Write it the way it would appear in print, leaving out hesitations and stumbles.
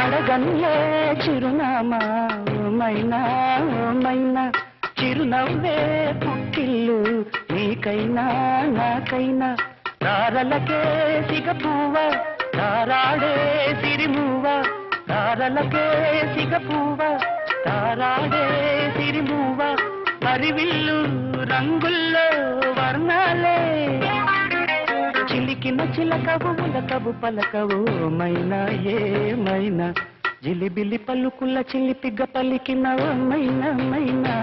అడగన్లే చిరునామా మైనా మైనా చిరునవ్వే పుట్టిల్లు నీకైనా నాకైనా తారలకే సిగపువ్వ తారాడే సిరిమువ్వ తారలకే సిగపువ్వ తారాడే సిరిమువ్వ పరివిల్లు రంగుల్లో వర్ణాలే చిలికిన చిలకవు ములకవు పలకవు మైనా ఏమైనా జిలిబిలి పలుకుల చిలిపిగ పలికిన మైనా మైనా